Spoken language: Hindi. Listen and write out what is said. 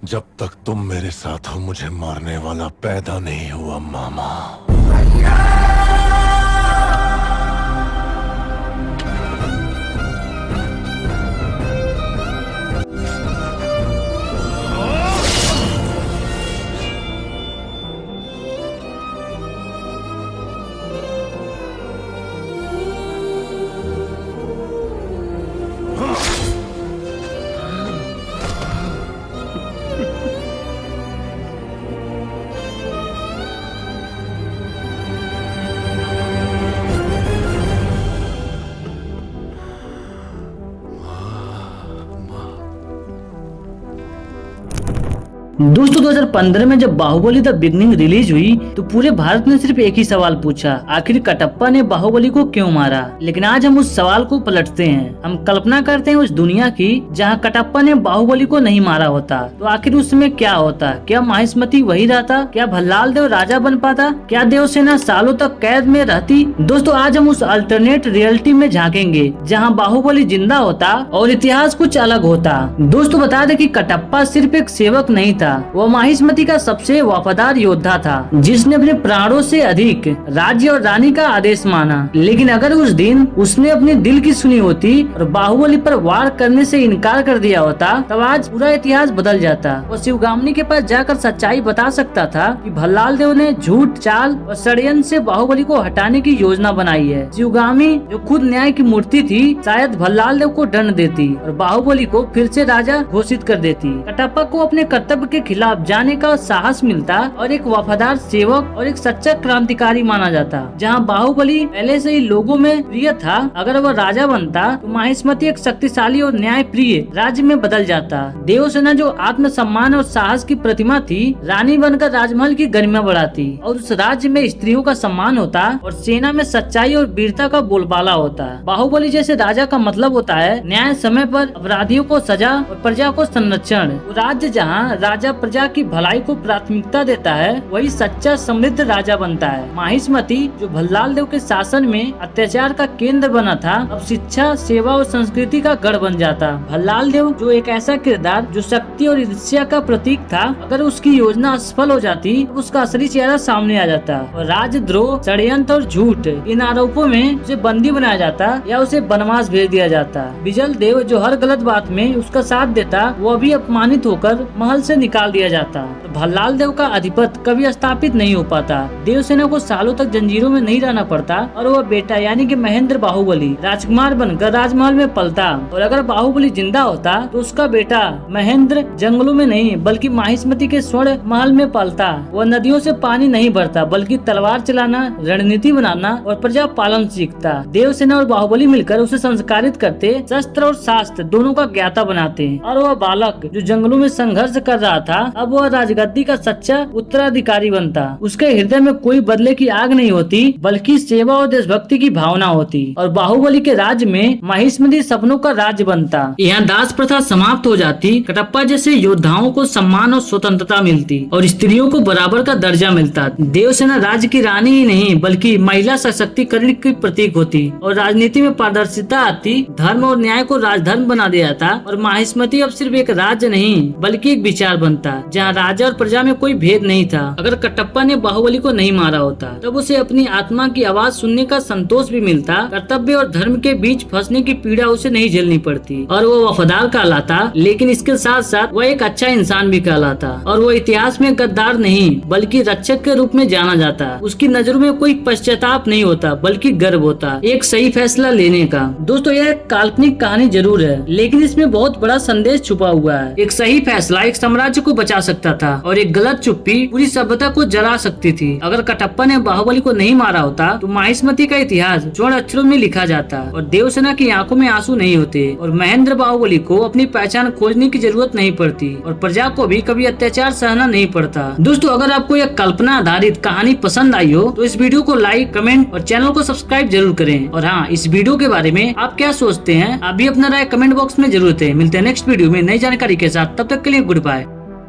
जब तक तुम मेरे साथ हो मुझे मारने वाला पैदा नहीं हुआ मामा। दोस्तों 2015 में जब बाहुबली द बिगनिंग रिलीज हुई तो पूरे भारत ने सिर्फ एक ही सवाल पूछा, आखिर कटप्पा ने बाहुबली को क्यों मारा। लेकिन आज हम उस सवाल को पलटते हैं। हम कल्पना करते हैं उस दुनिया की जहां कटप्पा ने बाहुबली को नहीं मारा होता तो आखिर उसमें क्या होता। क्या माहिष्मति वही रहता? क्या भल्लाल देव राजा बन पाता? क्या देवसेना सालों तक कैद में रहती? दोस्तों आज हम उस अल्टरनेट रियलिटी में झांकेंगे जहाँ बाहुबली जिंदा होता और इतिहास कुछ अलग होता। दोस्तों बता दें कि कटप्पा सिर्फ एक सेवक नहीं था, वो माहिष्मति का सबसे वफादार योद्धा था जिसने अपने प्राणों से अधिक राज्य और रानी का आदेश माना। लेकिन अगर उस दिन उसने अपने दिल की सुनी होती और बाहुबली पर वार करने से इनकार कर दिया होता तब आज पूरा इतिहास बदल जाता। वो शिवगामी के पास जाकर सच्चाई बता सकता था कि भल्लाल देव ने झूठ, चाल और षड्यंत्र से बाहुबली को हटाने की योजना बनाई है। शिवगामी जो खुद न्याय की मूर्ति थी शायद भल्लाल देव को दंड देती और बाहुबली को फिर से राजा घोषित कर देती। कटप्पा को अपने कर्तव्य के खिलाफ जाने का साहस मिलता और एक वफादार सेवक और एक सच्चा क्रांतिकारी माना जाता। जहां बाहुबली पहले से ही लोगों में प्रिय था, अगर वह राजा बनता तो माहिष्मति एक शक्तिशाली और न्याय प्रिय राज्य में बदल जाता। देवसेना जो आत्मसम्मान और साहस की प्रतिमा थी रानी बनकर राजमहल की गरिमा बढ़ाती और उस राज्य में स्त्रियों का सम्मान होता और सेना में सच्चाई और वीरता का बोलबाला होता। बाहुबली जैसे राजा का मतलब होता है न्याय, समय पर अपराधियों को सजा और प्रजा को संरक्षण। राज्य जहाँ राजा प्रजा की भलाई को प्राथमिकता देता है वही सच्चा समृद्ध राजा बनता है। माहिष्मति जो भल्लाल देव के शासन में अत्याचार का केंद्र बना था अब शिक्षा, सेवा और संस्कृति का गढ़ बन जाता। भल्लाल देव जो एक ऐसा किरदार जो शक्ति और ईर्ष्या का प्रतीक था, अगर उसकी योजना असफल हो जाती तो उसका असली चेहरा सामने आ जाता और राजद्रोह, षड्यंत्र और झूठ इन आरोपों में उसे बंदी बनाया जाता या उसे बनवास भेज दिया जाता। बिजल देव जो हर गलत बात में उसका साथ देता वो भी अपमानित होकर महल से निकाल दिया जाता। भल्लाल देव का अधिपत्य कभी स्थापित नहीं हो पाता। देवसेना को सालों तक जंजीरों में नहीं रहना पड़ता और वह बेटा यानी कि महेंद्र बाहुबली राजकुमार बनकर राजमहल में पलता। और अगर बाहुबली जिंदा होता तो उसका बेटा महेंद्र जंगलों में नहीं बल्कि माहिष्मति के स्वर्ण महल में पलता। वह नदियों से पानी नहीं भरता बल्कि तलवार चलाना, रणनीति बनाना और प्रजा पालन सीखता। देवसेना और बाहुबली मिलकर उसे संस्कारित करते, शस्त्र और शास्त्र दोनों का ज्ञाता बनाते और वह बालक जो जंगलों में संघर्ष कर रहा था अब वह राजगद्दी का सच्चा उत्तराधिकारी बनता। उसके हृदय में कोई बदले की आग नहीं होती बल्कि सेवा और देशभक्ति की भावना होती और बाहुबली के राज्य में माहिष्मति सपनों का राज्य बनता। यहाँ दास प्रथा समाप्त हो जाती, कटप्पा जैसे योद्धाओं को सम्मान और स्वतंत्रता मिलती और स्त्रियों को बराबर का दर्जा मिलता। देवसेना राज्य की रानी ही नहीं बल्कि महिला सशक्तिकरण की प्रतीक होती और राजनीति में पारदर्शिता आती, धर्म और न्याय को राजधर्म बना दिया जाता और माहिष्मति अब सिर्फ एक राज्य नहीं बल्कि एक विचार बनता जहाँ राजा और प्रजा में कोई भेद नहीं था। अगर कटप्पा ने बाहुबली को नहीं मारा होता तब उसे अपनी आत्मा की आवाज सुनने का संतोष भी मिलता, कर्तव्य और धर्म के बीच फंसने की पीड़ा उसे नहीं झेलनी पड़ती और वो वफादार कहलाता। लेकिन इसके साथ साथ वह एक अच्छा इंसान भी कहलाता और वो इतिहास में गद्दार नहीं बल्कि रक्षक के रूप में जाना जाता। उसकी नजरों में कोई पश्चाताप नहीं होता बल्कि गर्व होता एक सही फैसला लेने का। दोस्तों यह काल्पनिक कहानी जरूर है लेकिन इसमें बहुत बड़ा संदेश छुपा हुआ है। एक सही फैसला एक साम्राज्य को बचा सकता था और एक गलत चुप्पी पूरी सभ्यता को जला सकती थी। अगर कटप्पा ने बाहुबली को नहीं मारा होता तो माहिष्मति का इतिहास स्वर्ण अक्षरों में लिखा जाता और देवसेना की आंखों में आंसू नहीं होते और महेंद्र बाहुबली को अपनी पहचान खोजने की जरूरत नहीं पड़ती और प्रजा को भी कभी अत्याचार सहना नहीं पड़ता। दोस्तों अगर आपको यह कल्पना आधारित कहानी पसंद आई हो तो इस वीडियो को लाइक, कमेंट और चैनल को सब्सक्राइब जरूर करें। और हाँ, इस वीडियो के बारे में आप क्या सोचते हैं आप भी अपना राय कमेंट बॉक्स में जरूर दें। मिलते हैं नेक्स्ट वीडियो में नई जानकारी के साथ, तब तक के लिए गुड बाय।